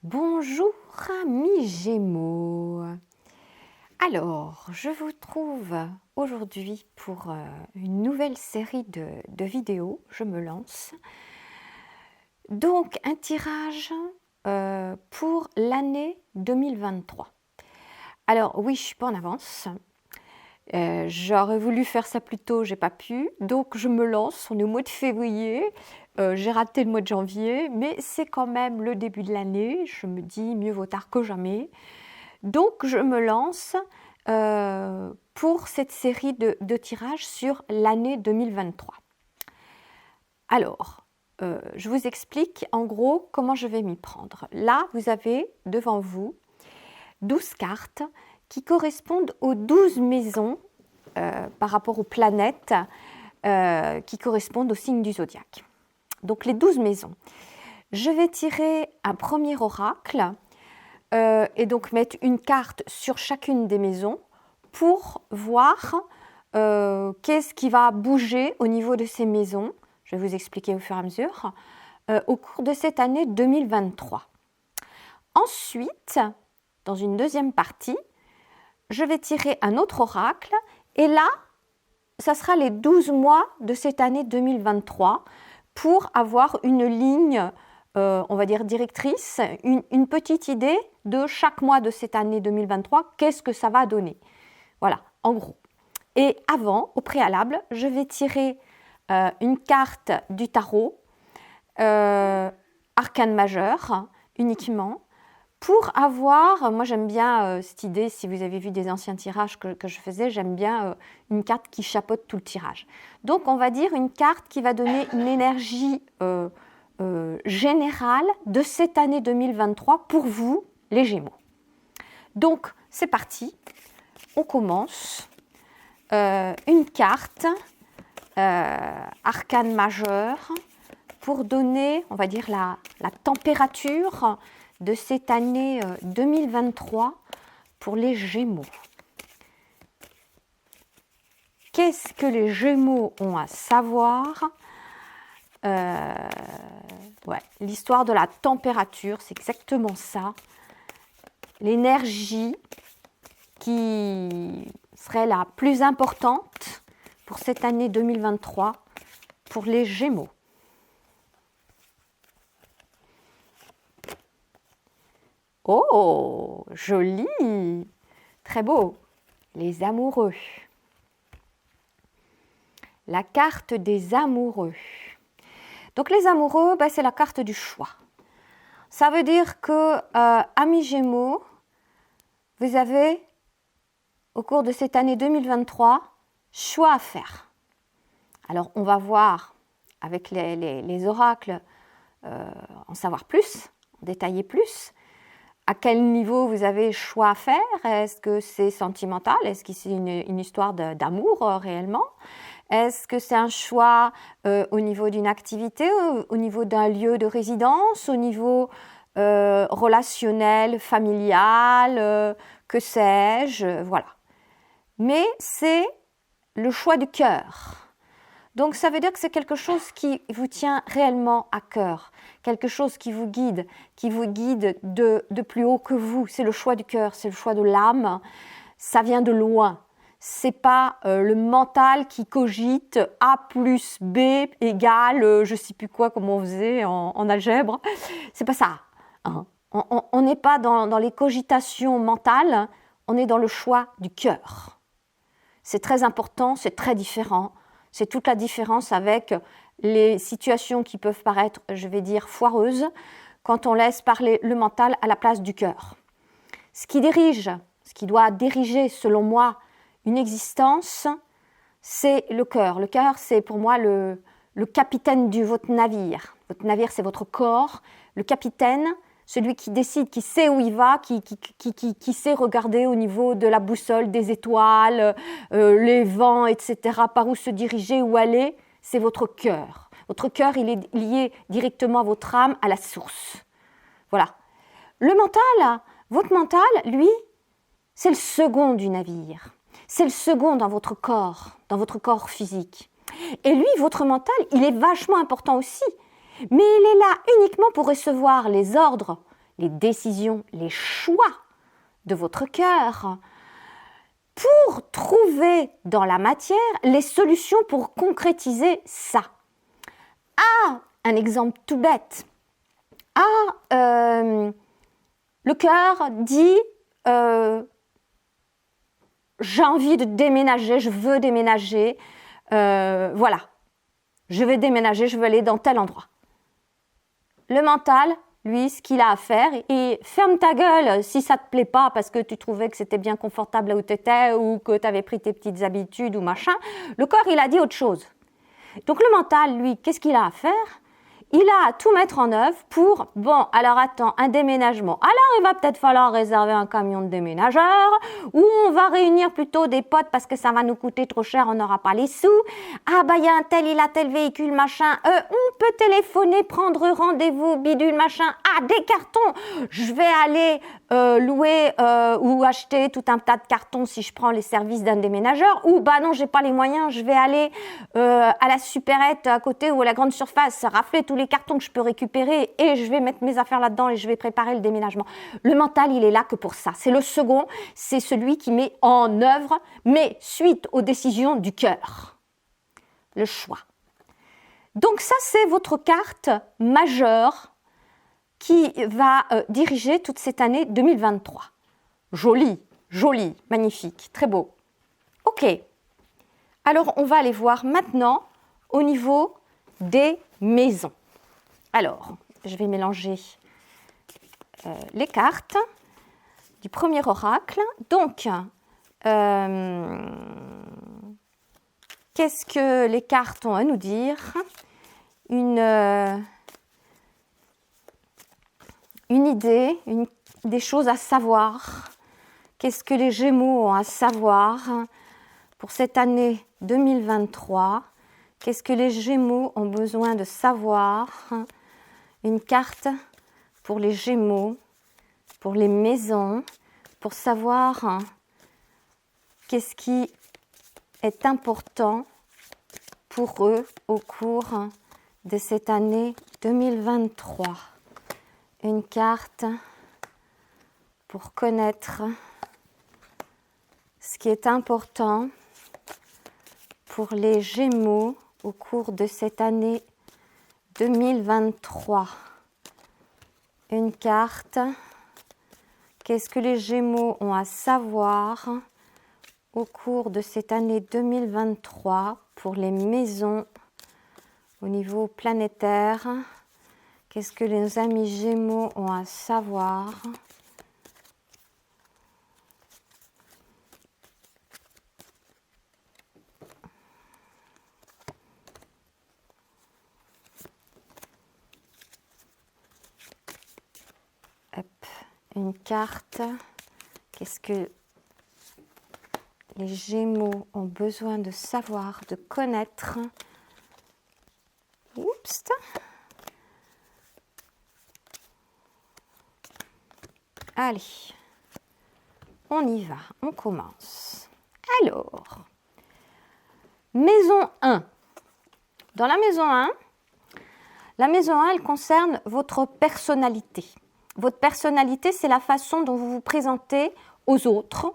Bonjour amis Gémeaux. Alors, je vous trouve aujourd'hui pour une nouvelle série de vidéos. Je me lance. Donc, un tirage pour l'année 2023. Alors, oui, je ne suis pas en avance. J'aurais voulu faire ça plus tôt, j'ai pas pu. Donc, je me lance. On est au mois de février. J'ai raté le mois de janvier, mais c'est quand même le début de l'année. Je me dis mieux vaut tard que jamais. Donc, je me lance pour cette série de tirages sur l'année 2023. Alors, je vous explique en gros comment je vais m'y prendre. Là, vous avez devant vous 12 cartes qui correspondent aux 12 maisons par rapport aux planètes qui correspondent au signe du zodiaque. Donc les 12 maisons. Je vais tirer un premier oracle et donc mettre une carte sur chacune des maisons pour voir qu'est-ce qui va bouger au niveau de ces maisons. Je vais vous expliquer au fur et à mesure au cours de cette année 2023. Ensuite, dans une deuxième partie, je vais tirer un autre oracle et là, ça sera les 12 mois de cette année 2023 pour avoir une ligne, on va dire directrice, une petite idée de chaque mois de cette année 2023, qu'est-ce que ça va donner. Voilà, en gros. Et avant, au préalable, je vais tirer une carte du tarot, arcane majeur uniquement, pour avoir, moi j'aime bien cette idée, si vous avez vu des anciens tirages que je faisais, j'aime bien une carte qui chapeaute tout le tirage. Donc on va dire une carte qui va donner une énergie générale de cette année 2023 pour vous, les Gémeaux. Donc c'est parti, on commence. Une carte arcane majeur pour donner, on va dire, la température de cette année 2023 pour les Gémeaux. Qu'est-ce que les Gémeaux ont à savoir ? L'histoire de la température, c'est exactement ça. L'énergie qui serait la plus importante pour cette année 2023 pour les Gémeaux. Oh, joli, très beau, les amoureux. La carte des amoureux. Donc les amoureux, c'est la carte du choix. Ça veut dire que, amis Gémeaux, vous avez, au cours de cette année 2023, choix à faire. Alors on va voir avec les oracles, en savoir plus, en détailler plus. À quel niveau vous avez choix à faire? Est-ce que c'est sentimental? Est-ce que c'est une histoire d'amour réellement? Est-ce que c'est un choix au niveau d'une activité, au niveau d'un lieu de résidence, au niveau relationnel, familial, que sais-je? Voilà. Mais c'est le choix du cœur. Donc ça veut dire que c'est quelque chose qui vous tient réellement à cœur, quelque chose qui vous guide de plus haut que vous. C'est le choix du cœur, c'est le choix de l'âme, ça vient de loin. C'est pas le mental qui cogite A plus B égale je sais plus quoi, comme on faisait en algèbre. C'est pas ça. Hein. On n'est pas dans les cogitations mentales, on est dans le choix du cœur. C'est très important, c'est très différent. C'est toute la différence avec les situations qui peuvent paraître, je vais dire, foireuses, quand on laisse parler le mental à la place du cœur. Ce qui doit diriger, selon moi, une existence, c'est le cœur. Le cœur, c'est pour moi le capitaine de votre navire. Votre navire, c'est votre corps. Le capitaine, celui qui décide, qui sait où il va, qui sait regarder au niveau de la boussole, des étoiles, les vents, etc., par où se diriger, où aller, c'est votre cœur. Votre cœur, il est lié directement à votre âme, à la source. Voilà. Le mental, votre mental, lui, c'est le second du navire. C'est le second dans votre corps physique. Et lui, votre mental, il est vachement important aussi. Mais il est là uniquement pour recevoir les ordres les décisions, les choix de votre cœur pour trouver dans la matière les solutions pour concrétiser ça. Ah, un exemple tout bête. Ah, le cœur dit j'ai envie de déménager, je veux déménager, voilà, je vais déménager, je veux aller dans tel endroit. Le mental, lui, ce qu'il a à faire, et ferme ta gueule si ça te plaît pas parce que tu trouvais que c'était bien confortable là où tu étais ou que tu avais pris tes petites habitudes ou machin. Le corps, il a dit autre chose. Donc le mental, lui, qu'est-ce qu'il a à faire ? Il a à tout mettre en œuvre pour, bon, alors attends, un déménagement. Alors il va peut-être falloir réserver un camion de déménageurs ou on va réunir plutôt des potes parce que ça va nous coûter trop cher, on n'aura pas les sous. Ah bah il y a un tel, il a tel véhicule, machin. On peut téléphoner, prendre rendez-vous, bidule, machin. Ah, des cartons. Je vais aller louer ou acheter tout un tas de cartons si je prends les services d'un déménageur. Ou bah non, j'ai pas les moyens, je vais aller à la supérette à côté ou à la grande surface, rafler tous les cartons que je peux récupérer et je vais mettre mes affaires là-dedans et je vais préparer le déménagement. Le mental, il est là que pour ça. C'est le second, c'est celui qui met en œuvre, mais suite aux décisions du cœur. Le choix. Donc ça, c'est votre carte majeure qui va diriger toute cette année 2023. Joli, joli, magnifique, très beau. Ok. Alors, on va aller voir maintenant au niveau des maisons. Alors, je vais mélanger les cartes du premier oracle. Donc, qu'est-ce que les cartes ont à nous dire ? Une idée, des choses à savoir. Qu'est-ce que les Gémeaux ont à savoir pour cette année 2023 ? Qu'est-ce que les Gémeaux ont besoin de savoir ? Une carte pour les Gémeaux, pour les maisons, pour savoir qu'est-ce qui est important pour eux au cours de cette année 2023. Une carte pour connaître ce qui est important pour les Gémeaux au cours de cette année 2023. Une carte. Qu'est-ce que les Gémeaux ont à savoir au cours de cette année 2023 pour les maisons au niveau planétaire? Qu'est-ce que les amis Gémeaux ont à savoir ? Une carte. Qu'est-ce que les Gémeaux ont besoin de savoir, de connaître? Oups. Allez, on y va, on commence. Alors, maison 1. Dans la maison 1, elle concerne votre personnalité. Votre personnalité, c'est la façon dont vous vous présentez aux autres,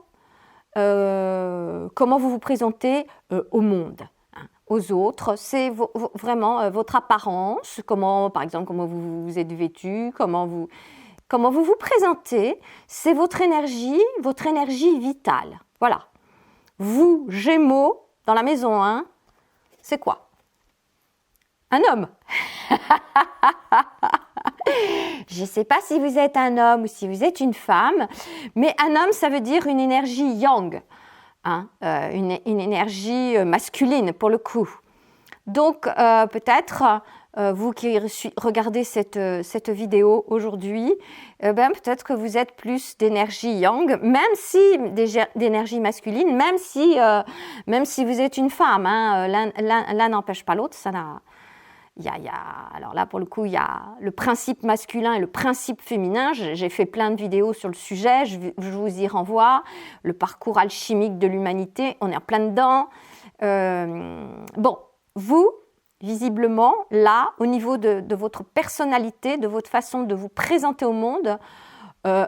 comment vous vous présentez au monde. Aux autres, c'est vraiment votre apparence, par exemple, comment vous êtes vêtu, comment vous vous présentez, c'est votre énergie vitale. Voilà. Vous, Gémeaux, dans la maison 1, c'est quoi? Un homme. Je ne sais pas si vous êtes un homme ou si vous êtes une femme, mais un homme, ça veut dire une énergie yang, une énergie masculine pour le coup. Donc, peut-être, vous qui regardez cette vidéo aujourd'hui, peut-être que vous êtes plus d'énergie yang, même si d'énergie masculine, même si vous êtes une femme. L'un n'empêche pas l'autre, ça n'a... alors là, pour le coup, il y a le principe masculin et le principe féminin. J'ai fait plein de vidéos sur le sujet, je vous y renvoie. Le parcours alchimique de l'humanité, on est en plein dedans. Bon, vous, visiblement, là, au niveau de votre personnalité, de votre façon de vous présenter au monde,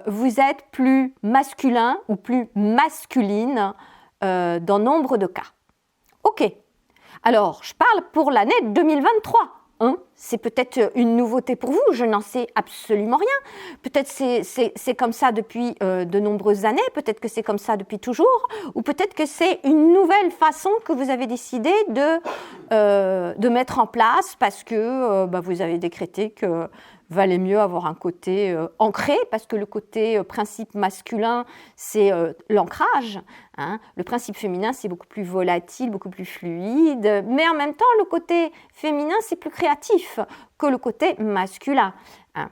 vous êtes plus masculin ou plus masculine dans nombre de cas. Ok. Alors, je parle pour l'année 2023. Hein, c'est peut-être une nouveauté pour vous, je n'en sais absolument rien. Peut-être c'est comme ça depuis de nombreuses années, peut-être que c'est comme ça depuis toujours, ou peut-être que c'est une nouvelle façon que vous avez décidé de mettre en place parce que vous avez décrété que valait mieux avoir un côté ancré, parce que le côté principe masculin, c'est l'ancrage. Hein. Le principe féminin, c'est beaucoup plus volatile, beaucoup plus fluide, mais en même temps, le côté féminin, c'est plus créatif que le côté masculin. Hein.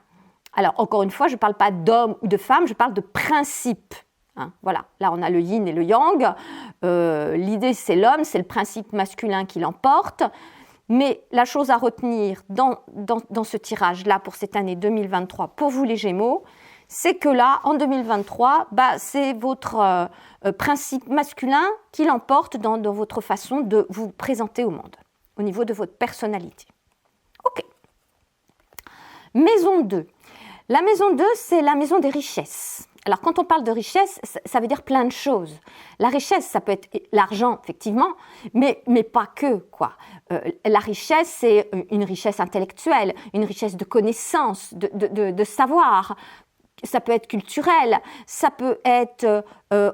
Alors, encore une fois, je ne parle pas d'homme ou de femme, je parle de principe. Hein. Voilà, là, on a le yin et le yang. L'idée, c'est l'homme, c'est le principe masculin qui l'emporte. Mais la chose à retenir dans ce tirage-là pour cette année 2023, pour vous les Gémeaux, c'est que là, en 2023, c'est votre principe masculin qui l'emporte dans votre façon de vous présenter au monde, au niveau de votre personnalité. Ok. Maison 2. La maison 2, c'est la maison des richesses. Alors, quand on parle de richesse, ça veut dire plein de choses. La richesse, ça peut être l'argent, effectivement, mais pas que, quoi. La richesse, c'est une richesse intellectuelle, une richesse de connaissances, de savoir. Ça peut être culturel, ça peut être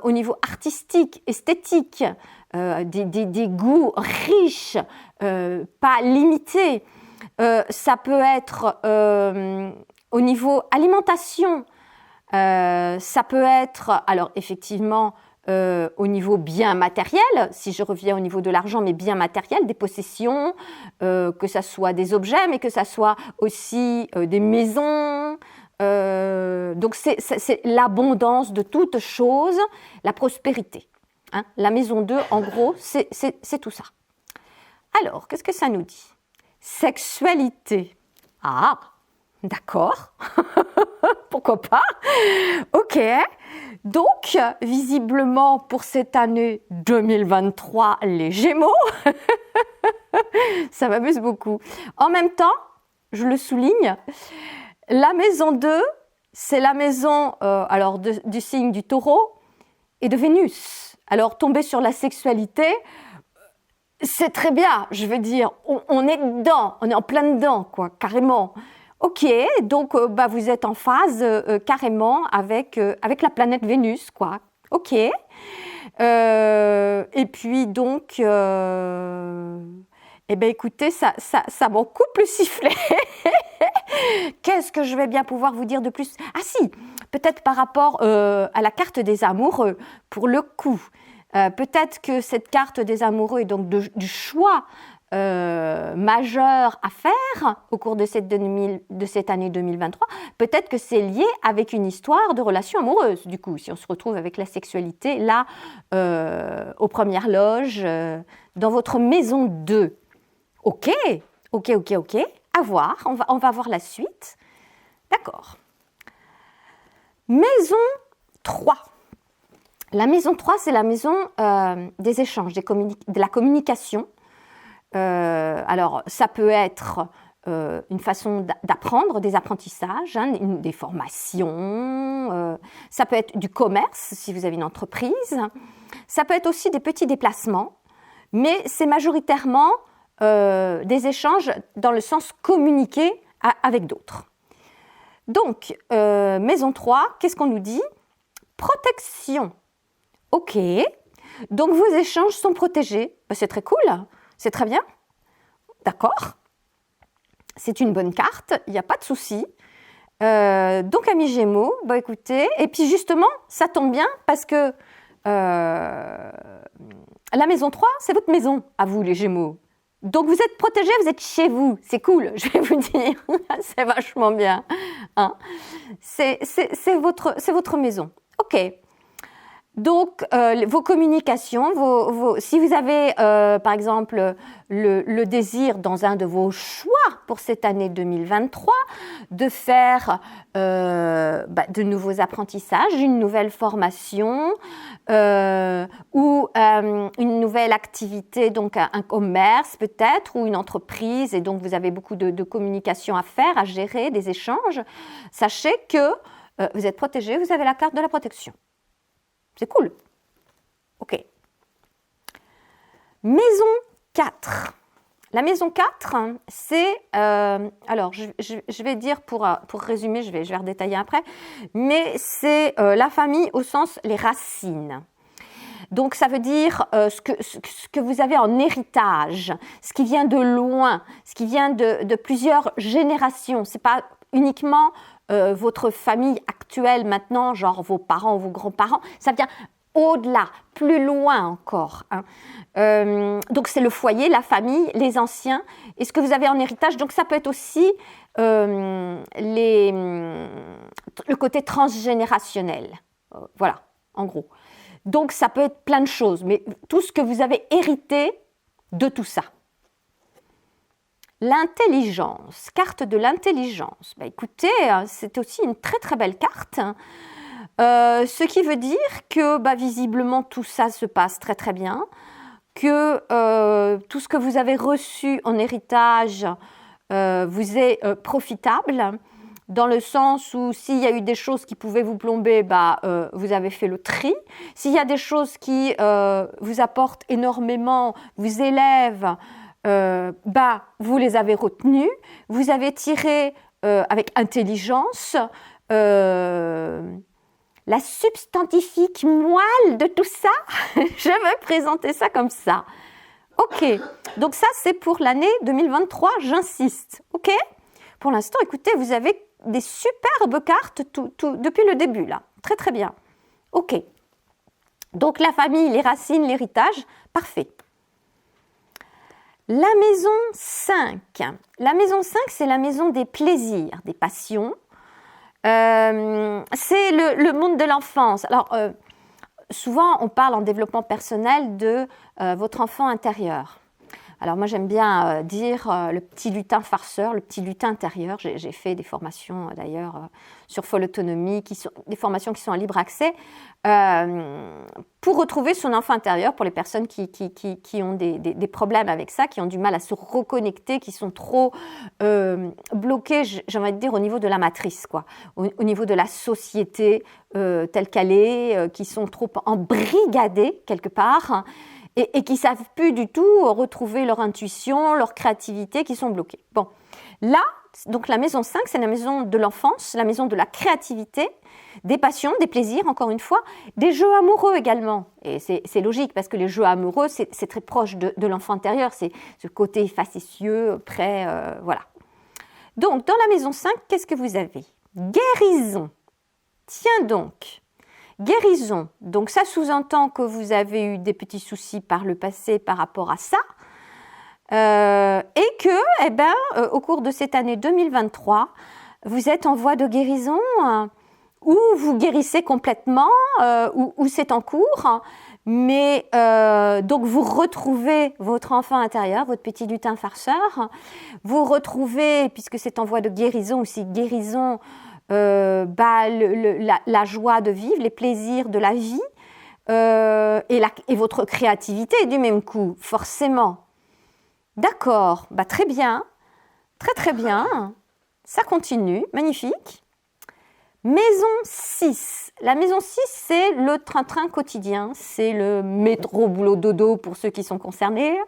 au niveau artistique, esthétique, des goûts riches, pas limités. Ça peut être au niveau alimentation. Ça peut être, alors effectivement, au niveau bien matériel, si je reviens au niveau de l'argent, mais bien matériel, des possessions, que ça soit des objets, mais que ça soit aussi des maisons. Donc c'est l'abondance de toutes choses, la prospérité. Hein. La maison 2, en gros, c'est tout ça. Alors, qu'est-ce que ça nous dit? Sexualité. Ah, d'accord. Pourquoi pas? Ok. Donc, visiblement, pour cette année 2023, les Gémeaux, ça m'amuse beaucoup. En même temps, je le souligne, la maison 2, c'est la maison du signe du Taureau et de Vénus. Alors, tomber sur la sexualité, c'est très bien, je veux dire, on est dedans, on est en plein dedans, quoi, carrément. Ok, donc vous êtes en phase carrément avec la planète Vénus, quoi. Ok. Et puis donc, écoutez, ça m'en coupe le sifflet. Qu'est-ce que je vais bien pouvoir vous dire de plus? Ah si, peut-être par rapport à la carte des amoureux, pour le coup. Peut-être que cette carte des amoureux est donc du choix majeur à faire au cours de cette année 2023, peut-être que c'est lié avec une histoire de relation amoureuse, du coup, si on se retrouve avec la sexualité, là, aux premières loges, dans votre maison 2. Ok, à voir, on va voir la suite. D'accord. Maison 3. La maison 3, c'est la maison des échanges, de la communication. Alors, ça peut être une façon d'apprendre, des apprentissages, hein, des formations, ça peut être du commerce si vous avez une entreprise, ça peut être aussi des petits déplacements, mais c'est majoritairement des échanges dans le sens communiquer avec d'autres. Donc, maison 3, qu'est-ce qu'on nous dit? Protection. Ok, donc vos échanges sont protégés, c'est très cool. C'est très bien, d'accord. C'est une bonne carte, il n'y a pas de souci. Donc, amis Gémeaux, écoutez, et puis justement, ça tombe bien parce que la maison 3, c'est votre maison, à vous les Gémeaux. Donc, vous êtes protégés, vous êtes chez vous, c'est cool, je vais vous dire, c'est vachement bien. Hein. C'est votre maison, ok. Donc, vos communications, si vous avez, par exemple, le désir dans un de vos choix pour cette année 2023 de faire de nouveaux apprentissages, une nouvelle formation ou une nouvelle activité, donc un commerce peut-être ou une entreprise, et donc vous avez beaucoup de communication à faire, à gérer, des échanges, sachez que vous êtes protégé, vous avez la carte de la protection. C'est cool. OK. Maison 4. La maison 4, c'est... alors, je vais dire, pour résumer, je vais redétailler après, mais c'est la famille au sens les racines. Donc, ça veut dire ce que vous avez en héritage, ce qui vient de loin, ce qui vient de plusieurs générations. Ce n'est pas uniquement votre famille actuelle maintenant, genre vos parents ou vos grands-parents, ça vient au-delà, plus loin encore. Hein. Donc c'est le foyer, la famille, les anciens, et ce que vous avez en héritage. Donc ça peut être aussi le côté transgénérationnel. Voilà, en gros. Donc ça peut être plein de choses, mais tout ce que vous avez hérité de tout ça. L'intelligence, carte de l'intelligence. Écoutez, c'est aussi une très très belle carte. Ce qui veut dire que visiblement tout ça se passe très très bien, que tout ce que vous avez reçu en héritage vous est profitable, dans le sens où s'il y a eu des choses qui pouvaient vous plomber, vous avez fait le tri. S'il y a des choses qui vous apportent énormément, vous élèvent, vous les avez retenus, vous avez tiré avec intelligence la substantifique moelle de tout ça. Je vais présenter ça comme ça. OK, donc ça c'est pour l'année 2023, j'insiste. OK ? Pour l'instant, écoutez, vous avez des superbes cartes depuis le début là. Très très bien. OK. Donc la famille, les racines, l'héritage, parfait. La maison 5. La maison 5, c'est la maison des plaisirs, des passions. C'est le monde de l'enfance. Alors, souvent, on parle en développement personnel de votre enfant intérieur. Alors, moi, j'aime bien dire le petit lutin farceur, le petit lutin intérieur. J'ai fait des formations, d'ailleurs, sur Folle Autonomie, des formations qui sont en libre accès, pour retrouver son enfant intérieur, pour les personnes qui ont des problèmes avec ça, qui ont du mal à se reconnecter, qui sont trop bloquées, j'ai envie de dire, au niveau de la matrice, quoi, au niveau de la société telle qu'elle est, qui sont trop embrigadées, quelque part, et qui ne savent plus du tout retrouver leur intuition, leur créativité, qui sont bloquées. Bon, là, donc la maison 5, c'est la maison de l'enfance, la maison de la créativité, des passions, des plaisirs, encore une fois, des jeux amoureux également. Et c'est logique, parce que les jeux amoureux, c'est très proche de l'enfant intérieur, c'est ce côté facétieux, prêt, voilà. Donc, dans la maison 5, qu'est-ce que vous avez ? Guérison. Tiens donc. Guérison, donc ça sous-entend que vous avez eu des petits soucis par le passé par rapport à ça, et que, au cours de cette année 2023, vous êtes en voie de guérison, ou vous guérissez complètement, ou c'est en cours, mais donc vous retrouvez votre enfant intérieur, votre petit lutin farceur, vous retrouvez, puisque c'est en voie de guérison, aussi guérison, la joie de vivre, les plaisirs de la vie et votre créativité du même coup, forcément. D'accord, très bien, très très bien, ça continue, magnifique. Maison 6. La maison 6, c'est le train-train quotidien, c'est le métro, boulot, dodo pour ceux qui sont concernés.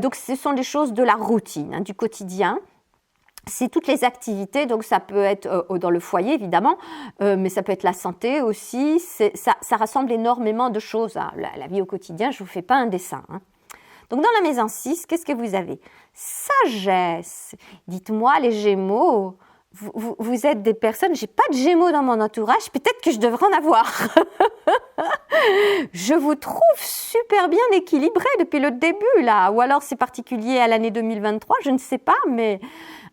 Donc ce sont des choses de la routine, du quotidien. C'est toutes les activités, donc ça peut être dans le foyer évidemment, mais ça peut être la santé aussi, ça rassemble énormément de choses. Hein. La vie au quotidien, je ne vous fais pas un dessin. Hein. Donc dans la maison 6, qu'est-ce que vous avez ? Sagesse. Dites-moi les Gémeaux, vous êtes des personnes, je n'ai pas de Gémeaux dans mon entourage, peut-être que je devrais en avoir. Je vous trouve super bien équilibré depuis le début là, ou alors c'est particulier à l'année 2023, je ne sais pas, mais...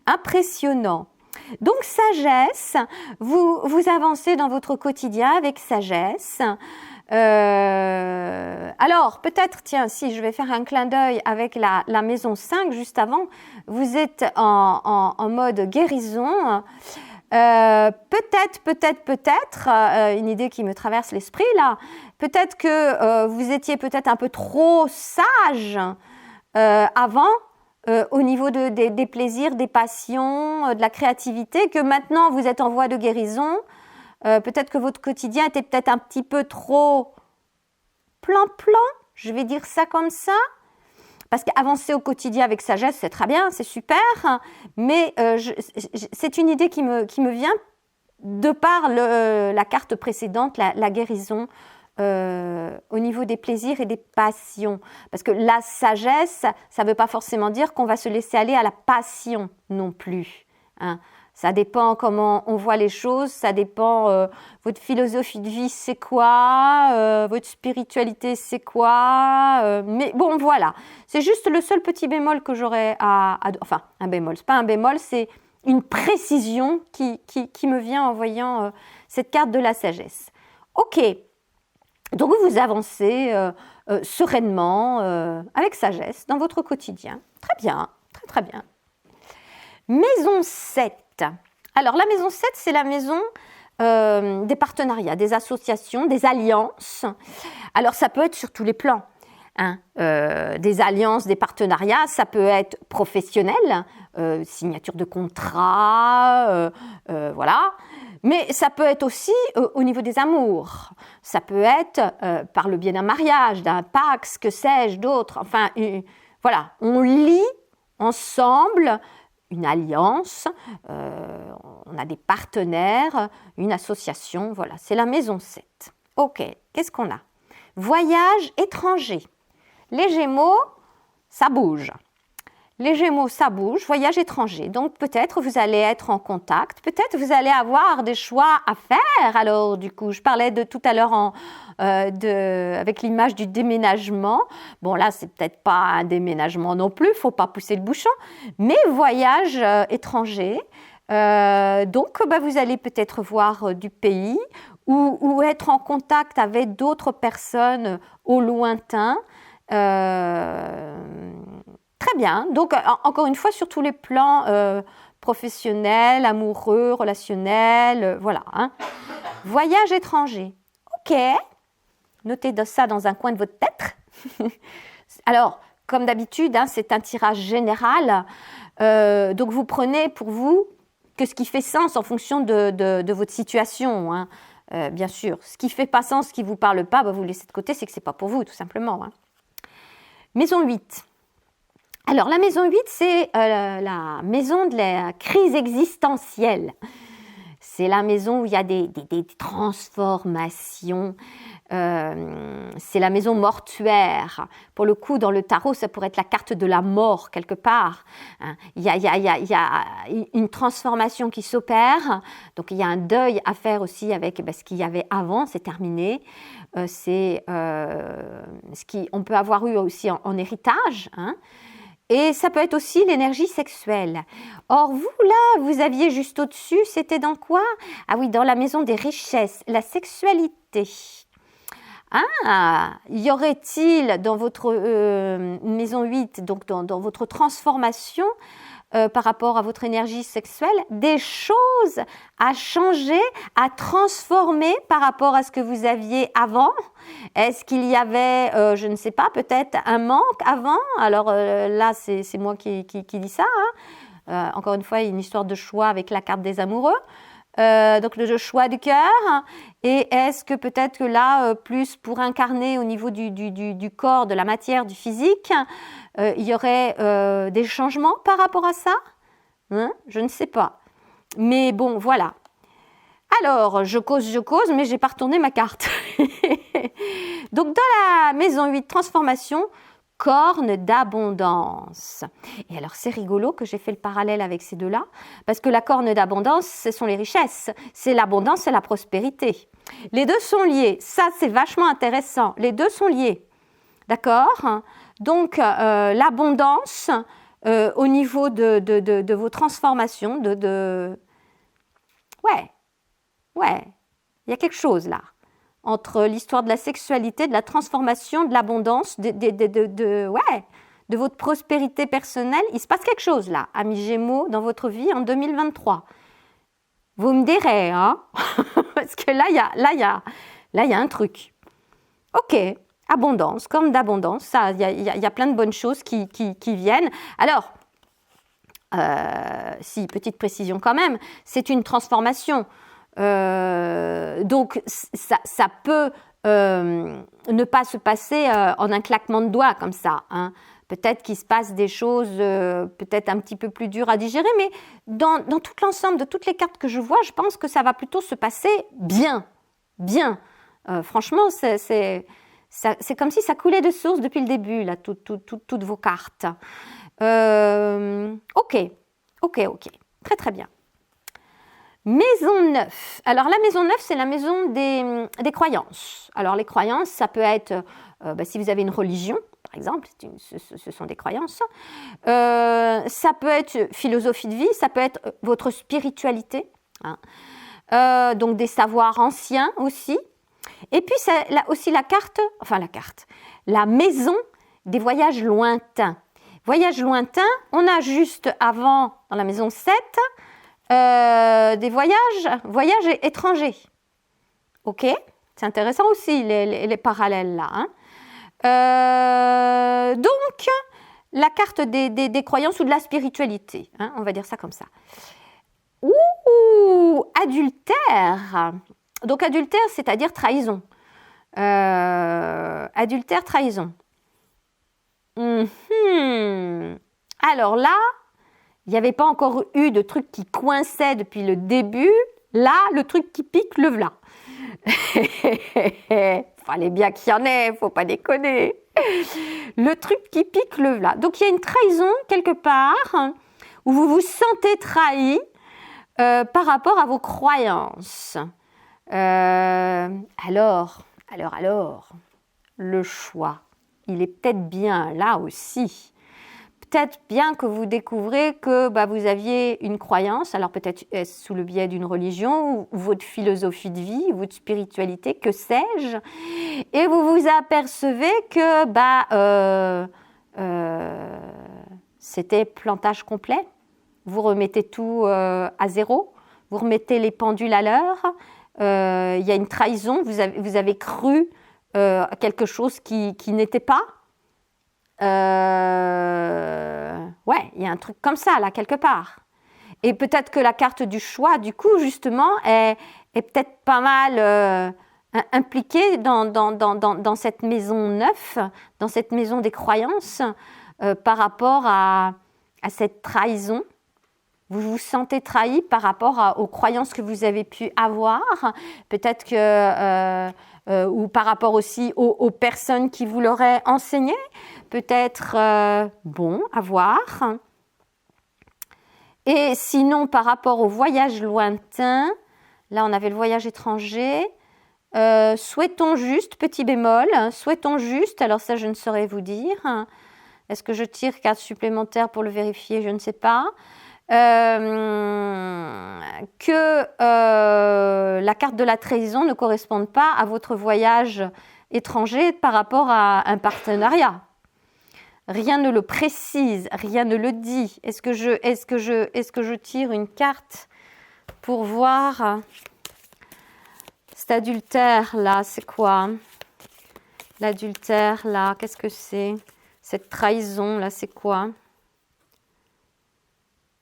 impressionnant. Donc, sagesse, vous avancez dans votre quotidien avec sagesse. Alors, peut-être, tiens, si je vais faire un clin d'œil avec la maison 5, juste avant, vous êtes en mode guérison. Peut-être, une idée qui me traverse l'esprit là, peut-être que vous étiez peut-être un peu trop sage avant, au niveau des plaisirs, des passions, de la créativité, que maintenant vous êtes en voie de guérison. Peut-être que votre quotidien était peut-être un petit peu trop plan-plan, je vais dire ça comme ça. Parce qu'avancer au quotidien avec sagesse, c'est très bien, c'est super, mais c'est une idée qui me vient de par la carte précédente, la guérison, au niveau des plaisirs et des passions. Parce que la sagesse, ça ne veut pas forcément dire qu'on va se laisser aller à la passion non plus. Hein. Ça dépend comment on voit les choses, ça dépend votre philosophie de vie c'est quoi, votre spiritualité c'est quoi. Mais bon voilà, c'est juste le seul petit bémol que j'aurais enfin un bémol, c'est pas un bémol, c'est une précision qui me vient en voyant cette carte de la sagesse. Ok, donc vous avancez sereinement, avec sagesse dans votre quotidien. Très bien, très très bien. Maison 7. Alors la maison 7, c'est la maison des partenariats, des associations, des alliances. Alors ça peut être sur tous les plans. Hein. Des alliances, des partenariats, ça peut être professionnel, signature de contrat, voilà. Mais ça peut être aussi au niveau des amours. Ça peut être par le biais d'un mariage, d'un pax, que sais-je, d'autres. Enfin, voilà, on lie ensemble une alliance, on a des partenaires, une association, voilà, c'est la maison 7. Ok, qu'est-ce qu'on a? Voyage étranger. Les Gémeaux, ça bouge. Les Gémeaux, ça bouge, voyage étranger. Donc peut-être vous allez être en contact, peut-être vous allez avoir des choix à faire. Alors du coup, je parlais de tout à l'heure avec l'image du déménagement. Bon là, c'est peut-être pas un déménagement non plus, faut pas pousser le bouchon, mais voyage étranger. Donc vous allez peut-être voir du pays ou être en contact avec d'autres personnes au lointain. Très bien. Donc, encore une fois, sur tous les plans professionnels, amoureux, relationnels, voilà. Hein. Voyage étranger. Ok. Notez ça dans un coin de votre tête. Alors, comme d'habitude, hein, c'est un tirage général. Donc, vous prenez pour vous que ce qui fait sens en fonction de votre situation. Hein. Bien sûr. Ce qui ne fait pas sens, ce qui ne vous parle pas, vous le laissez de côté, c'est que ce n'est pas pour vous, tout simplement. Hein. Maison 8. Alors, la maison 8, c'est la maison de la crise existentielle. C'est la maison où il y a des transformations. C'est la maison mortuaire. Pour le coup, dans le tarot, ça pourrait être la carte de la mort, quelque part. Il y a une transformation qui s'opère. Donc, il y a un deuil à faire aussi avec ce qu'il y avait avant, c'est terminé. C'est on peut avoir eu aussi en héritage, hein. Et ça peut être aussi l'énergie sexuelle. Or, vous, là, vous aviez juste au-dessus, c'était dans quoi? Ah oui, dans la maison des richesses, la sexualité. Ah, y aurait-il dans votre maison 8, donc dans votre transformation, par rapport à votre énergie sexuelle, des choses à changer, à transformer par rapport à ce que vous aviez avant? Est-ce qu'il y avait, je ne sais pas, peut-être un manque avant? Alors là, c'est moi qui dis ça. Hein. Encore une fois, une histoire de choix avec la carte des amoureux. Donc le choix du cœur. Et est-ce que peut-être que là, plus pour incarner au niveau du corps, de la matière, du physique, il y aurait des changements par rapport à ça? Hein? Je ne sais pas. Mais bon, voilà. Alors, je cause, mais je n'ai pas retourné ma carte. Donc, dans la maison 8, transformation, corne d'abondance. Et alors, c'est rigolo que j'ai fait le parallèle avec ces deux-là, parce que la corne d'abondance, ce sont les richesses. C'est l'abondance, c'est la prospérité. Les deux sont liés. Ça, c'est vachement intéressant. Les deux sont liés. D'accord? Donc, l'abondance, au niveau de vos transformations, Ouais, il y a quelque chose là. entre l'histoire de la sexualité, de la transformation, de l'abondance, de votre prospérité personnelle. Il se passe quelque chose là, amis Gémeaux, dans votre vie en 2023. Vous me direz, hein? Parce que là, il y a un truc. Ok, abondance, comme d'abondance, il y a plein de bonnes choses qui viennent. Alors, si, petite précision quand même, c'est une transformation. Donc, ça peut ne pas se passer en un claquement de doigts comme ça, hein. Peut-être qu'il se passe des choses peut-être un petit peu plus dures à digérer, mais dans tout l'ensemble de toutes les cartes que je vois, je pense que ça va plutôt se passer bien. Franchement, c'est comme si ça coulait de source depuis le début, là, toutes vos cartes. Ok. Très, très bien. Maison 9. Alors, la maison 9, c'est la maison des croyances. Alors, les croyances, ça peut être, si vous avez une religion, par exemple, ce sont des croyances. Ça peut être philosophie de vie, ça peut être votre spiritualité, hein. Donc, des savoirs anciens aussi. Et puis, c'est aussi la maison des voyages lointains. Voyages lointains, on a juste avant, dans la maison 7, des voyages étrangers. Ok, c'est intéressant aussi les parallèles là, hein. Donc, la carte des croyances ou de la spiritualité, hein, on va dire ça comme ça. Adultère. Donc, adultère, c'est-à-dire trahison. Adultère, trahison. Alors là, il n'y avait pas encore eu de truc qui coinçait depuis le début. Là, le truc qui pique, le v'là. Fallait bien qu'il y en ait, faut pas déconner. Le truc qui pique, le v'là. Donc, il y a une trahison quelque part où vous vous sentez trahi par rapport à vos croyances. Alors, le choix, il est peut-être bien là aussi. Peut-être bien que vous découvrez que vous aviez une croyance, alors peut-être sous le biais d'une religion, ou votre philosophie de vie, ou votre spiritualité, que sais-je, et vous vous apercevez que c'était plantage complet. Vous remettez tout à zéro, vous remettez les pendules à l'heure, il y a une trahison, vous avez cru à quelque chose qui n'était pas. Il y a un truc comme ça, là, quelque part. Et peut-être que la carte du choix, du coup, justement, est peut-être pas mal impliquée dans cette maison 9, dans cette maison des croyances, par rapport à cette trahison. Vous vous sentez trahi par rapport aux croyances que vous avez pu avoir. Peut-être que... ou par rapport aussi aux personnes qui vous l'auraient enseigné. Peut-être bon à voir. Et sinon, par rapport au voyage lointain, là on avait le voyage étranger, souhaitons juste, petit bémol, souhaitons juste, alors ça je ne saurais vous dire. Est-ce que je tire carte supplémentaire pour le vérifier? Je ne sais pas. Que la carte de la trahison ne corresponde pas à votre voyage étranger par rapport à un partenariat. Rien ne le précise, rien ne le dit. Est-ce que je tire une carte pour voir cet adultère là, c'est quoi? L'adultère là, qu'est-ce que c'est? Cette trahison là, c'est quoi?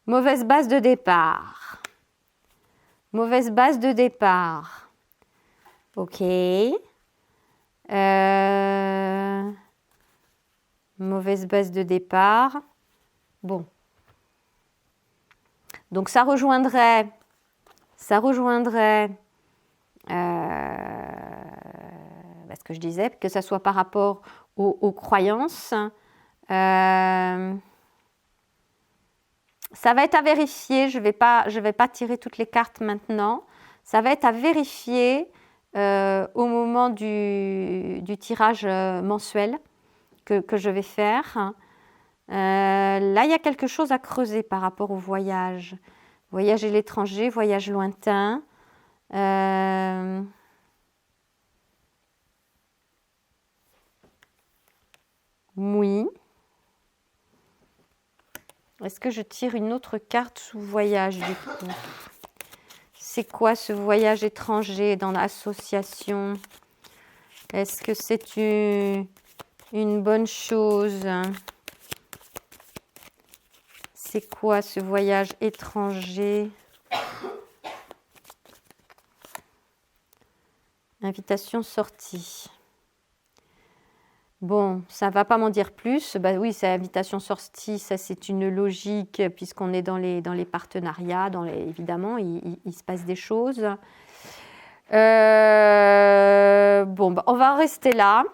Mauvaise base de départ. Mauvaise base de départ. Ok. Mauvaise base de départ. Bon. Donc ça rejoindrait ce que je disais, que ça soit par rapport aux croyances. Ça va être à vérifier, je vais pas tirer toutes les cartes maintenant. Ça va être à vérifier au moment du tirage mensuel que je vais faire. Là, il y a quelque chose à creuser par rapport au voyage. Voyage à l'étranger, voyage lointain. Est-ce que je tire une autre carte sous voyage du coup? C'est quoi ce voyage étranger dans l'association? Est-ce que c'est une bonne chose? C'est quoi ce voyage étranger? Invitation sortie. Bon, ça ne va pas m'en dire plus. Bah oui, c'est invitation sortie, ça c'est une logique puisqu'on est dans les partenariats, évidemment, il se passe des choses. Bon, bah, on va en rester là.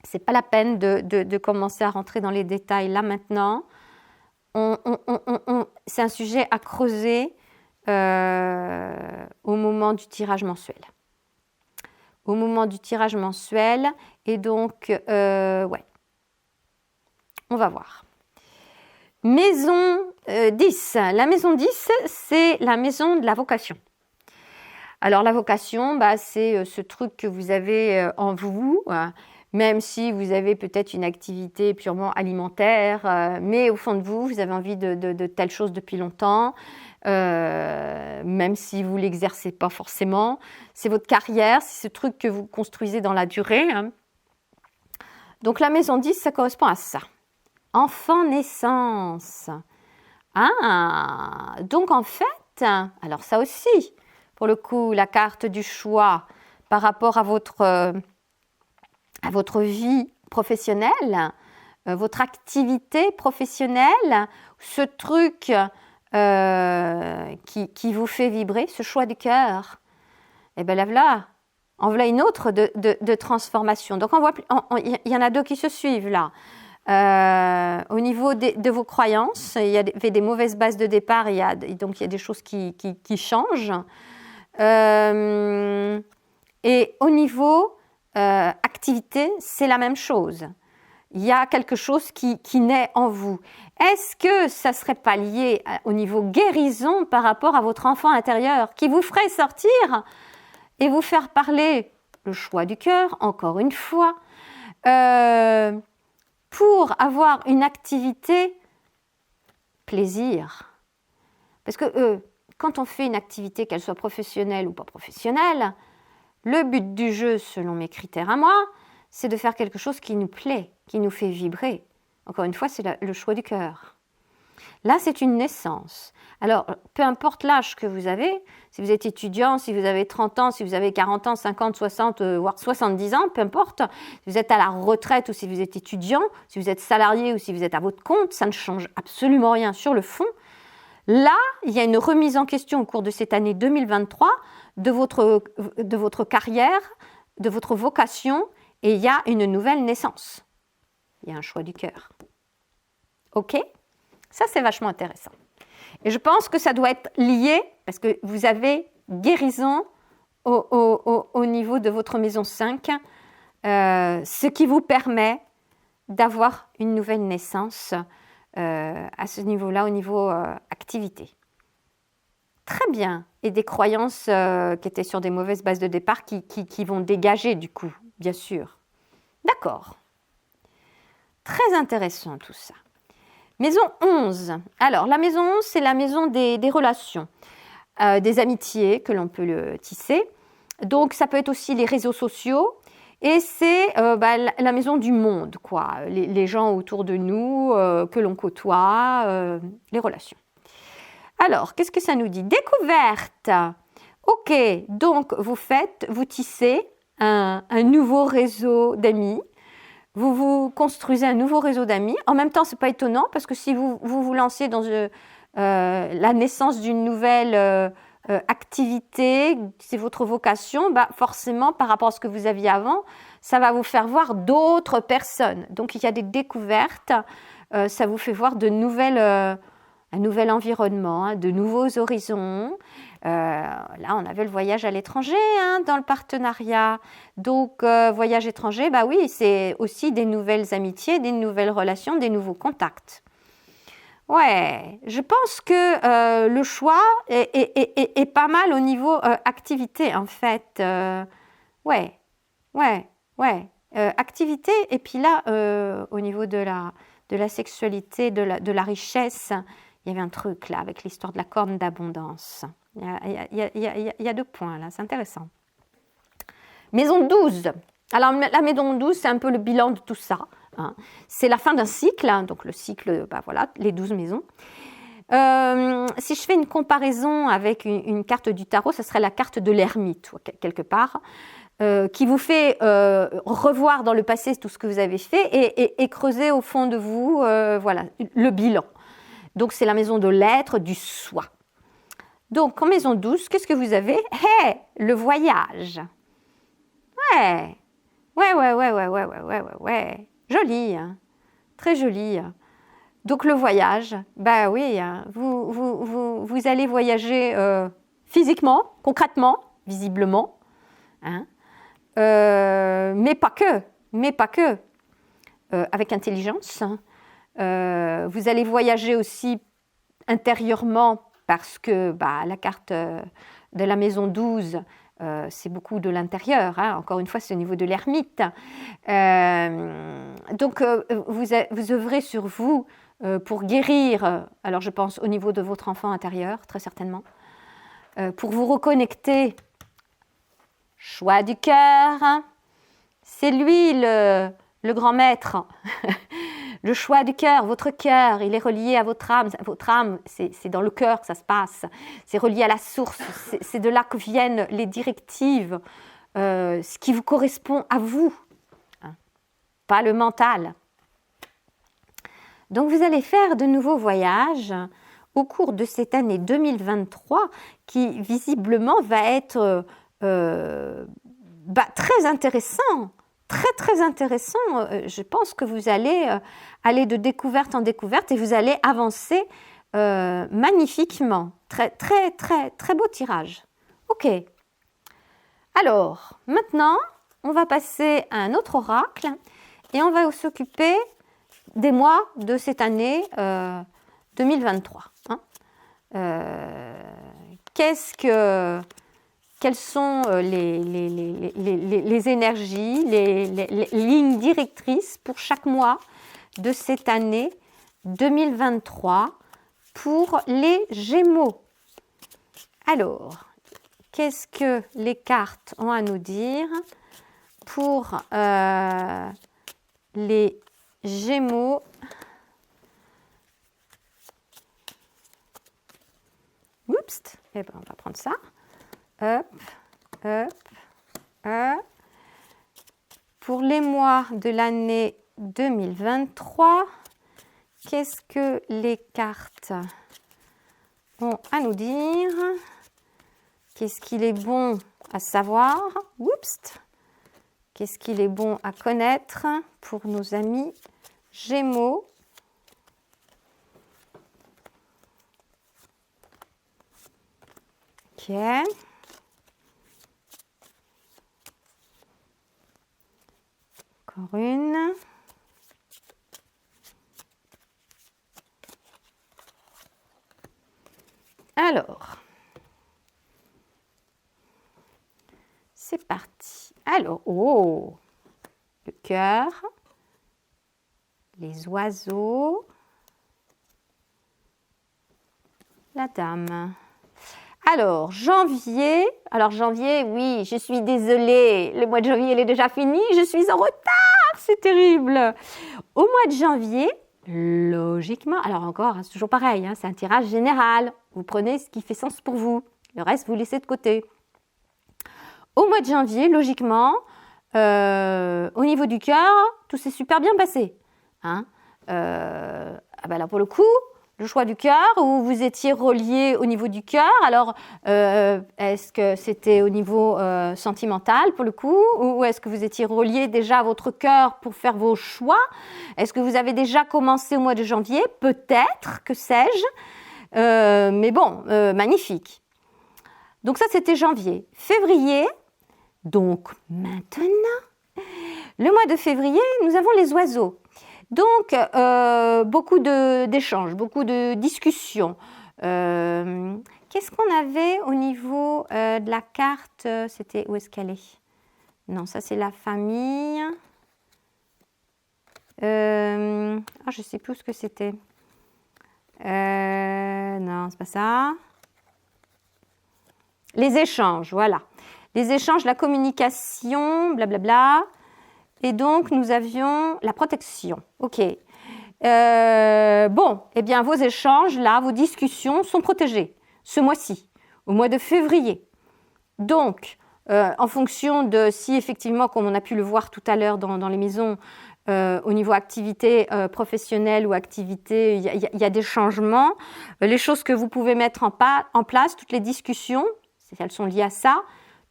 Ce n'est pas la peine de commencer à rentrer dans les détails là maintenant. C'est un sujet à creuser au moment du tirage mensuel. Au moment du tirage mensuel. Et donc, ouais, on va voir. Maison 10. La maison 10, c'est la maison de la vocation. Alors, la vocation, bah, c'est ce truc que vous avez en vous, même si vous avez peut-être une activité purement alimentaire, mais au fond de vous, vous avez envie de telle chose depuis longtemps. Même si vous ne l'exercez pas forcément. C'est votre carrière, c'est ce truc que vous construisez dans la durée. Hein. Donc la maison 10, ça correspond à ça. Enfant naissance. Ah, donc en fait, alors ça aussi, pour le coup, la carte du choix par rapport à votre vie professionnelle, votre activité professionnelle, ce truc qui vous fait vibrer, ce choix du cœur, et bien là, voilà, en voilà une autre de transformation. Donc il y en a deux qui se suivent là. Au niveau de vos croyances, il y avait des mauvaises bases de départ, donc il y a des choses qui changent. Et au niveau activité, c'est la même chose. Il y a quelque chose qui naît en vous. Est-ce que ça ne serait pas lié au niveau guérison par rapport à votre enfant intérieur qui vous ferait sortir et vous faire parler le choix du cœur, encore une fois, pour avoir une activité plaisir? Parce que quand on fait une activité, qu'elle soit professionnelle ou pas professionnelle, le but du jeu, selon mes critères à moi, c'est de faire quelque chose qui nous plaît, qui nous fait vibrer. Encore une fois, c'est le choix du cœur. Là, c'est une naissance. Alors, peu importe l'âge que vous avez, si vous êtes étudiant, si vous avez 30 ans, si vous avez 40 ans, 50, 60, voire 70 ans, peu importe, si vous êtes à la retraite ou si vous êtes étudiant, si vous êtes salarié ou si vous êtes à votre compte, ça ne change absolument rien sur le fond. Là, il y a une remise en question au cours de cette année 2023 de votre carrière, de votre vocation, et il y a une nouvelle naissance. Il y a un choix du cœur. OK? Ça, c'est vachement intéressant. Et je pense que ça doit être lié, parce que vous avez guérison au niveau de votre maison 5, ce qui vous permet d'avoir une nouvelle naissance à ce niveau-là, au niveau activité. Très bien. Et des croyances qui étaient sur des mauvaises bases de départ qui vont dégager du coup, bien sûr. D'accord. Très intéressant tout ça. Maison 11. Alors, la maison 11, c'est la maison des relations, des amitiés que l'on peut tisser. Donc, ça peut être aussi les réseaux sociaux. Et c'est la maison du monde, quoi. Les gens autour de nous, que l'on côtoie, les relations. Alors, qu'est-ce que ça nous dit? Découverte. Ok, donc vous tissez un nouveau réseau d'amis. Vous construisez un nouveau réseau d'amis. En même temps, ce n'est pas étonnant parce que si vous lancez dans la naissance d'une nouvelle activité, c'est votre vocation, forcément, par rapport à ce que vous aviez avant, ça va vous faire voir d'autres personnes. Donc, il y a des découvertes, ça vous fait voir un nouvel environnement, de nouveaux horizons. Là, on avait le voyage à l'étranger dans le partenariat. Donc, voyage étranger, oui, c'est aussi des nouvelles amitiés, des nouvelles relations, des nouveaux contacts. Ouais, je pense que le choix est pas mal au niveau activité, en fait. Ouais. Activité, et puis là, au niveau de de la sexualité, de la richesse. Il y avait un truc là avec l'histoire de la corne d'abondance. Il y a 2 points là, c'est intéressant. Maison 12. Alors la maison 12, c'est un peu le bilan de tout ça. Hein. C'est la fin d'un cycle, hein, donc le cycle, voilà, les 12 maisons. Si je fais une comparaison avec une carte du tarot, ce serait la carte de l'ermite, quelque part, qui vous fait revoir dans le passé tout ce que vous avez fait et creuser au fond de vous voilà, le bilan. Donc, c'est la maison de l'être, du soi. Donc, en maison 12, qu'est-ce que vous avez? Le voyage. Ouais. Joli, hein. Très joli. Donc, le voyage, bah oui, hein. Vous allez voyager physiquement, concrètement, visiblement, hein. Mais pas que. Avec intelligence. Vous allez voyager aussi intérieurement parce que la carte de la maison 12, c'est beaucoup de l'intérieur. Hein. Encore une fois, c'est au niveau de l'ermite. Donc, vous œuvrez sur vous pour guérir, alors je pense au niveau de votre enfant intérieur, très certainement, pour vous reconnecter. Choix du cœur, hein. C'est lui le grand maître. Le choix du cœur, votre cœur, il est relié à votre âme. Votre âme, c'est dans le cœur que ça se passe. C'est relié à la source. C'est de là que viennent les directives, ce qui vous correspond à vous, hein, pas le mental. Donc, vous allez faire de nouveaux voyages au cours de cette année 2023 qui, visiblement, va être très intéressant. Très intéressant. Je pense que vous allez aller de découverte en découverte et vous allez avancer magnifiquement. Très beau tirage. Ok. Alors, maintenant, on va passer à un autre oracle et on va s'occuper des mois de cette année 2023. Hein. Quelles sont les énergies, les lignes directrices pour chaque mois de cette année 2023 pour les Gémeaux? Alors, qu'est-ce que les cartes ont à nous dire pour les Gémeaux? Oups, eh ben, on va prendre ça. Hop. Pour les mois de l'année 2023, qu'est-ce que les cartes ont à nous dire? Qu'est-ce qu'il est bon à savoir? Oups. Qu'est-ce qu'il est bon à connaître pour nos amis Gémeaux? Ok. Encore une. Alors, c'est parti. Alors, le cœur, les oiseaux, la dame. Alors, janvier, oui, je suis désolée, le mois de janvier, il est déjà fini, je suis en retard, c'est terrible. Au mois de janvier, logiquement, alors encore, c'est toujours pareil, hein, c'est un tirage général, vous prenez ce qui fait sens pour vous, le reste, vous laissez de côté. Au mois de janvier, logiquement, au niveau du cœur, tout s'est super bien passé. Hein. Là, pour le coup, le choix du cœur, où vous étiez relié au niveau du cœur. Alors, est-ce que c'était au niveau sentimental, pour le coup, ou est-ce que vous étiez relié déjà à votre cœur pour faire vos choix? Est-ce que vous avez déjà commencé au mois de janvier? Peut-être, que sais-je. Mais bon, magnifique. Donc ça, c'était janvier. Février, donc maintenant, le mois de février, nous avons les oiseaux. Donc, beaucoup d'échanges, beaucoup de discussions. Qu'est-ce qu'on avait au niveau de la carte? C'était, où est-ce qu'elle est? Non, ça c'est la famille. je ne sais plus ce que c'était. Non, c'est pas ça. Les échanges, voilà. Les échanges, la communication, blablabla. Et donc, nous avions la protection. OK. Bon, eh bien, vos échanges, là, vos discussions sont protégés ce mois-ci, au mois de février. Donc, en fonction de si effectivement, comme on a pu le voir tout à l'heure dans les maisons, au niveau activité professionnelle ou activité, il y a des changements. Les choses que vous pouvez mettre en place, toutes les discussions, si elles sont liées à ça,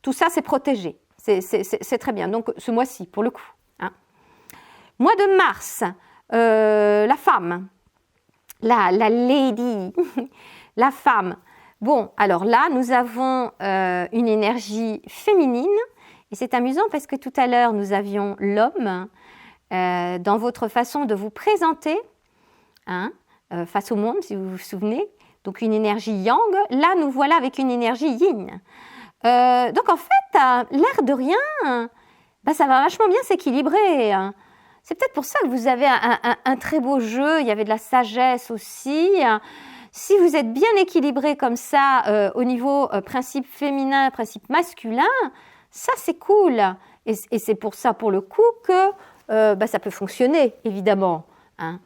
tout ça, c'est protégé. C'est très bien. Donc, ce mois-ci, pour le coup. Hein. Mois de mars, la femme, la lady, la femme. Bon, alors là, nous avons une énergie féminine. Et c'est amusant parce que tout à l'heure, nous avions l'homme dans votre façon de vous présenter hein, face au monde, si vous vous souvenez. Donc, une énergie yang. Là, nous voilà avec une énergie yin. Donc, en fait, l'air de rien, ça va vachement bien s'équilibrer. Hein. C'est peut-être pour ça que vous avez un très beau jeu. Il y avait de la sagesse aussi. Si vous êtes bien équilibré comme ça au niveau principe féminin, principe masculin, ça c'est cool. Et c'est pour ça, pour le coup, que ça peut fonctionner, évidemment. Hein.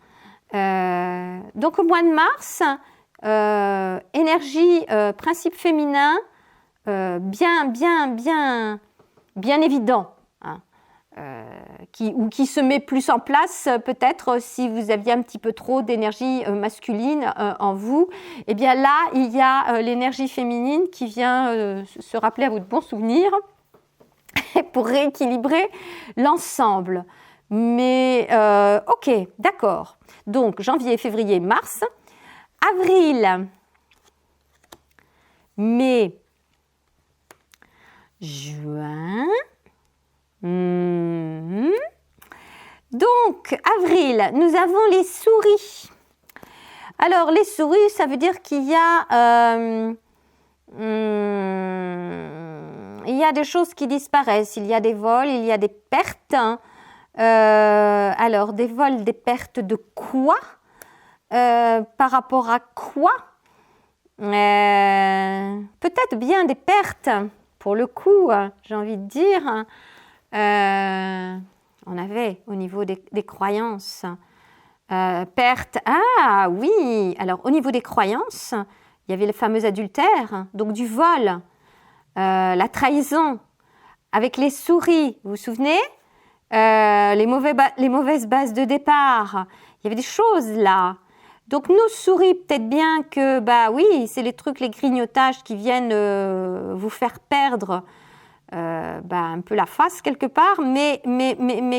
Donc au mois de mars, énergie, principe féminin, bien évident. Hein. Qui se met plus en place peut-être si vous aviez un petit peu trop d'énergie masculine en vous. Eh bien là, il y a l'énergie féminine qui vient se rappeler à votre bon souvenir pour rééquilibrer l'ensemble. Mais ok, d'accord. Donc janvier, février, mars, avril, mai, juin. Donc, avril, nous avons les souris. Alors, les souris, ça veut dire qu'il y a des choses qui disparaissent. Il y a des vols, il y a des pertes. Alors, des vols, des pertes de quoi par rapport à quoi peut-être bien des pertes. Pour le coup, j'ai envie de dire, on avait au niveau des croyances, perte. Ah oui, alors au niveau des croyances, il y avait le fameux adultère, donc du vol, la trahison, avec les souris, vous vous souvenez les mauvaises bases de départ, il y avait des choses là. Donc nos souris, peut-être bien que, oui, c'est les trucs, les grignotages qui viennent vous faire perdre un peu la face quelque part, mais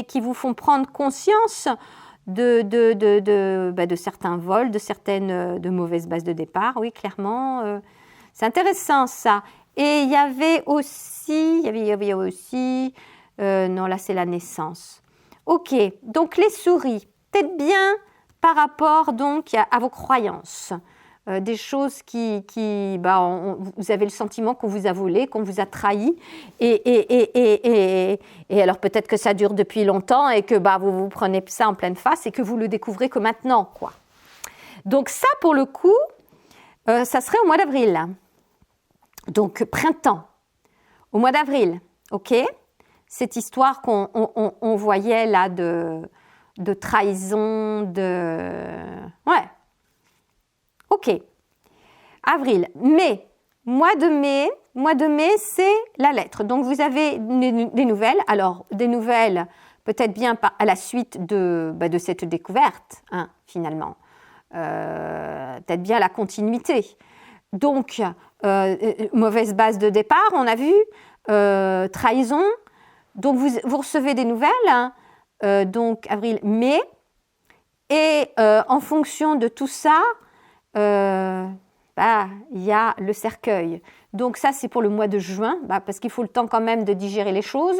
qui vous font prendre conscience de certains vols, de certaines de mauvaises bases de départ, oui, clairement. C'est intéressant ça. Et il y avait aussi, non là c'est la naissance. Ok, donc les souris, peut-être bien par rapport donc à vos croyances, des choses qui vous avez le sentiment qu'on vous a volé, qu'on vous a trahi, et alors peut-être que ça dure depuis longtemps et que vous prenez ça en pleine face et que vous le découvrez que maintenant, quoi. Donc ça, pour le coup, ça serait au mois d'avril. Donc printemps, au mois d'avril, ok ? Cette histoire qu'on voyait là de trahison, Ouais. Ok. Avril. Mai. Mois de mai, c'est la lettre. Donc, vous avez des nouvelles. Alors, des nouvelles peut-être bien à la suite de cette découverte, hein, finalement. Peut-être bien la continuité. Donc, mauvaise base de départ, on a vu. Trahison. Donc, vous recevez des nouvelles, hein, donc avril, mai, et en fonction de tout ça, il y a le cercueil. Donc ça, c'est pour le mois de juin, parce qu'il faut le temps quand même de digérer les choses.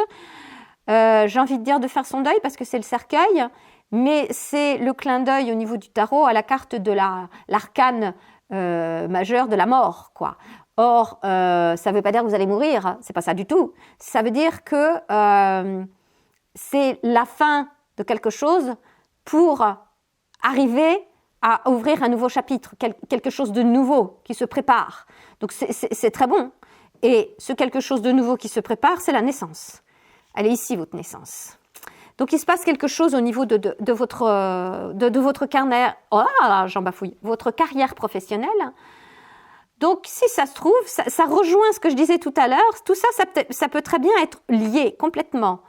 J'ai envie de dire de faire son deuil, parce que c'est le cercueil, mais c'est le clin d'œil au niveau du tarot à la carte de l'arcane majeur de la mort, quoi. Or, ça ne veut pas dire que vous allez mourir, c'est pas ça du tout. Ça veut dire que c'est la fin de quelque chose, pour arriver à ouvrir un nouveau chapitre, quelque chose de nouveau qui se prépare. Donc c'est très bon. Et ce quelque chose de nouveau qui se prépare, c'est la naissance. Elle est ici, votre naissance. Donc il se passe quelque chose au niveau de votre carrière, j'en bafouille, votre carrière professionnelle. Donc si ça se trouve, ça rejoint ce que je disais tout à l'heure, tout ça, ça peut très bien être lié complètement.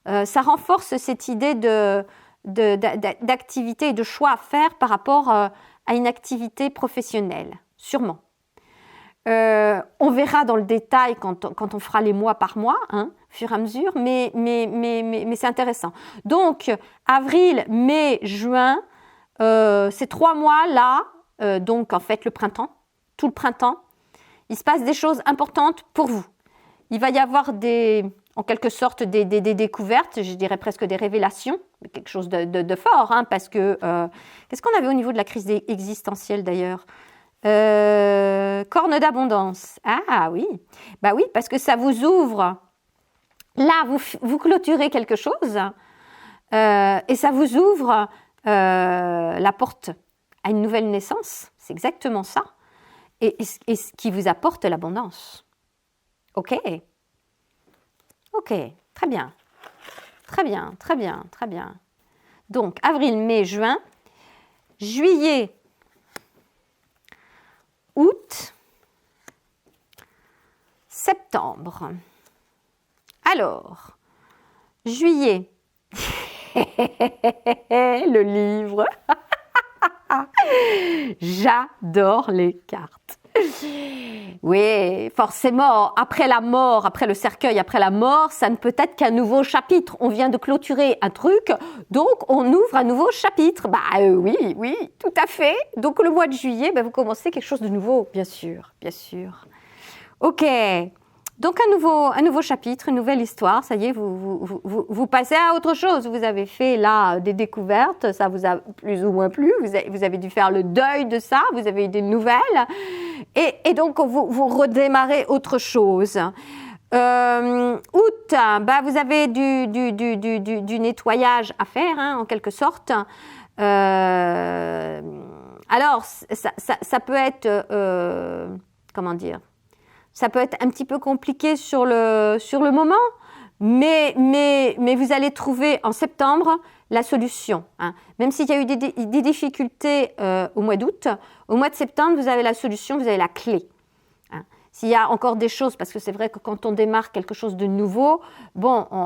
Ça renforce cette idée d'activité et de choix à faire par rapport à une activité professionnelle, sûrement. On verra dans le détail quand on fera les mois par mois, au fur et à mesure, mais c'est intéressant. Donc, avril, mai, juin, ces 3 mois-là, donc en fait le printemps, tout le printemps, il se passe des choses importantes pour vous. Il va y avoir en quelque sorte des découvertes, je dirais presque des révélations, quelque chose de fort, parce que qu'est-ce qu'on avait au niveau de la crise existentielle d'ailleurs ? Corne d'abondance. Ah oui, bah oui, parce que ça vous ouvre. Là, vous clôturez quelque chose et ça vous ouvre la porte à une nouvelle naissance. C'est exactement ça. Et ce qui vous apporte l'abondance. Ok, très bien. Très bien, très bien, très bien. Donc, avril, mai, juin, juillet, août, septembre. Alors, juillet, le livre. J'adore les cartes. Oui, forcément, après la mort, après le cercueil, après la mort, ça ne peut être qu'un nouveau chapitre. On vient de clôturer un truc, donc on ouvre un nouveau chapitre. Oui, tout à fait. Donc le mois de juillet, vous commencez quelque chose de nouveau, bien sûr. Ok. Donc un nouveau chapitre, une nouvelle histoire, ça y est, vous passez à autre chose. Vous avez fait là des découvertes, ça vous a plus ou moins plu, vous avez dû faire le deuil de ça, vous avez eu des nouvelles, et donc vous redémarrez autre chose. Août, vous avez du nettoyage à faire, en quelque sorte. Alors, ça peut être, comment dire ? Ça peut être un petit peu compliqué sur le moment, mais vous allez trouver en septembre la solution. Même s'il y a eu des difficultés au mois d'août, au mois de septembre, vous avez la solution, vous avez la clé. S'il y a encore des choses, parce que c'est vrai que quand on démarre quelque chose de nouveau, on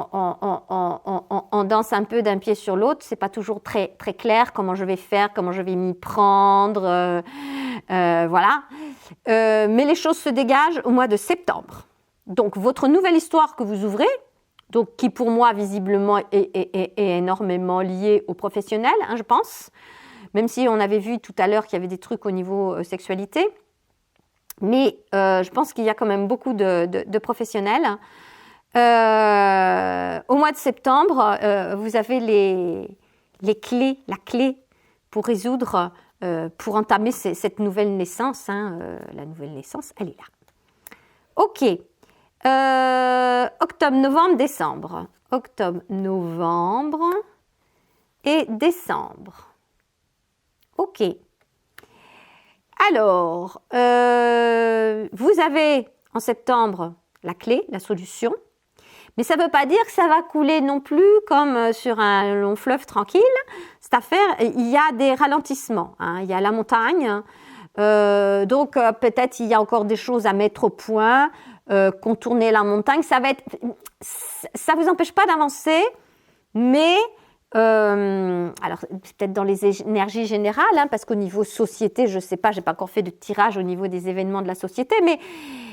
danse un peu d'un pied sur l'autre, c'est pas toujours très, très clair comment je vais faire, comment je vais m'y prendre, voilà. Mais les choses se dégagent au mois de septembre. Donc, votre nouvelle histoire que vous ouvrez, donc qui pour moi visiblement est énormément liée au professionnel, je pense, même si on avait vu tout à l'heure qu'il y avait des trucs au niveau sexualité, mais je pense qu'il y a quand même beaucoup de professionnels. Au mois de septembre, vous avez les clés, la clé pour résoudre, pour entamer cette nouvelle naissance. La nouvelle naissance, elle est là. Ok. Octobre, novembre, décembre. Octobre, novembre et décembre. Ok. Alors, vous avez en septembre la clé, la solution, mais ça ne veut pas dire que ça va couler non plus comme sur un long fleuve tranquille. Cette affaire, il y a des ralentissements, il y a la montagne, donc peut-être il y a encore des choses à mettre au point, contourner la montagne, ça vous empêche pas d'avancer, mais alors peut-être dans les énergies générales, parce qu'au niveau société, je ne sais pas, je n'ai pas encore fait de tirage au niveau des événements de la société, mais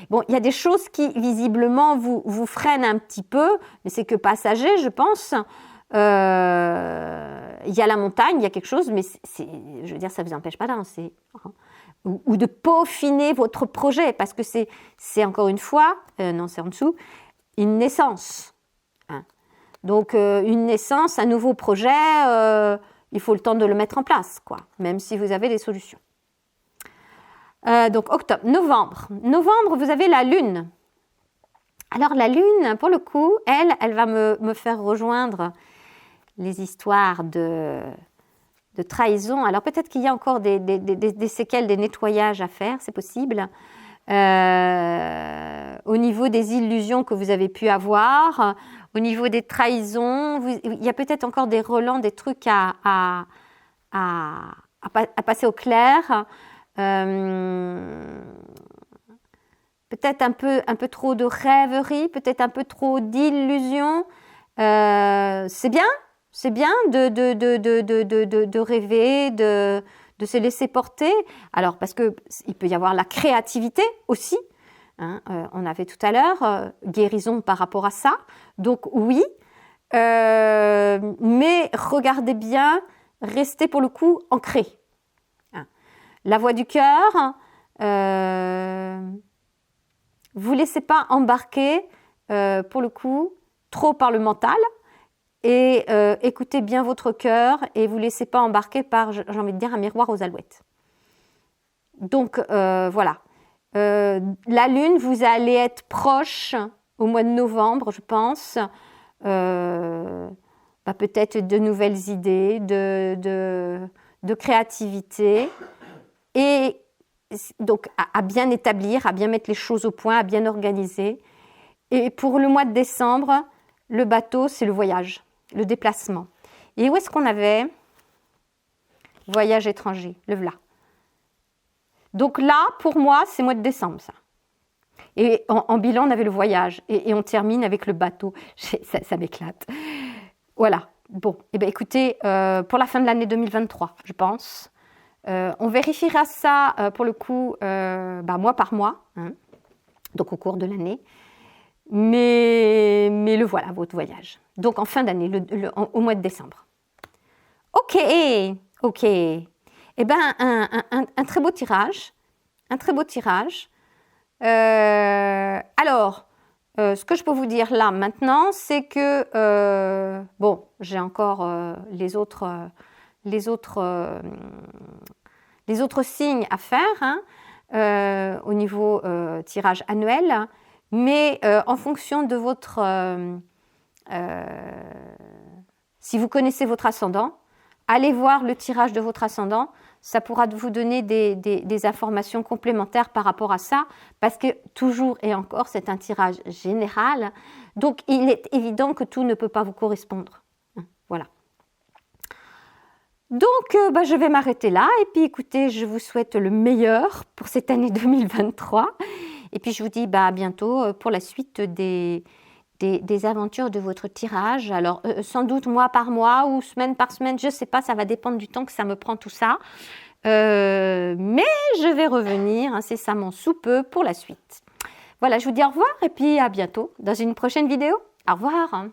bon, il y a des choses qui visiblement vous freinent un petit peu, mais c'est que passager, je pense. Il y a la montagne, il y a quelque chose, mais je veux dire, ça ne vous empêche pas d'avancer. Ou de peaufiner votre projet, parce que c'est encore une fois, non c'est en dessous, une naissance. Donc, une naissance, un nouveau projet, il faut le temps de le mettre en place, même si vous avez des solutions. Donc, octobre, novembre. Novembre, vous avez la lune. Alors, la lune, pour le coup, elle va me faire rejoindre les histoires de trahison. Alors peut-être qu'il y a encore des séquelles, des nettoyages à faire, c'est possible. Au niveau des illusions que vous avez pu avoir, au niveau des trahisons, il y a peut-être encore des relents, des trucs à passer au clair. Peut-être un peu trop de rêverie, peut-être un peu trop d'illusions. C'est bien de rêver, de se laisser porter. Alors, parce qu'il peut y avoir la créativité aussi. Hein, on avait tout à l'heure guérison par rapport à ça. Donc, oui. Mais regardez bien, restez pour le coup ancré. Hein. La voix du cœur, vous ne laissez pas embarquer, pour le coup, trop par le mental. Et écoutez bien votre cœur et vous ne laissez pas embarquer par, j'ai envie de dire, un miroir aux alouettes. Donc, voilà. La Lune, vous allez être proche au mois de novembre, je pense. Peut-être de nouvelles idées, de créativité. Et donc, à bien établir, à bien mettre les choses au point, à bien organiser. Et pour le mois de décembre, le bateau, c'est le voyage. Le déplacement. Et où est-ce qu'on avait voyage étranger, le voilà. Donc là, pour moi, c'est mois de décembre, ça. Et en bilan, on avait le voyage. Et on termine avec le bateau. Ça m'éclate. Voilà. Bon, eh bien, écoutez, pour la fin de l'année 2023, je pense. On vérifiera ça, pour le coup, mois par mois. Hein, donc, au cours de l'année. Mais le voilà, votre voyage. Donc, en fin d'année, au mois de décembre. Ok. Eh bien, un très beau tirage. Un très beau tirage. Alors, ce que je peux vous dire là, maintenant, c'est que... j'ai encore les autres signes à faire, hein, au niveau tirage annuel. Mais en fonction de votre... si vous connaissez votre ascendant, allez voir le tirage de votre ascendant. Ça pourra vous donner des informations complémentaires par rapport à ça. Parce que toujours et encore, c'est un tirage général. Donc, il est évident que tout ne peut pas vous correspondre. Voilà. Donc, je vais m'arrêter là. Et puis, écoutez, je vous souhaite le meilleur pour cette année 2023. Et puis je vous dis à bientôt pour la suite des aventures de votre tirage. Alors sans doute mois par mois ou semaine par semaine, je ne sais pas, ça va dépendre du temps que ça me prend tout ça. Mais je vais revenir incessamment sous peu pour la suite. Voilà, je vous dis au revoir et puis à bientôt dans une prochaine vidéo. Au revoir.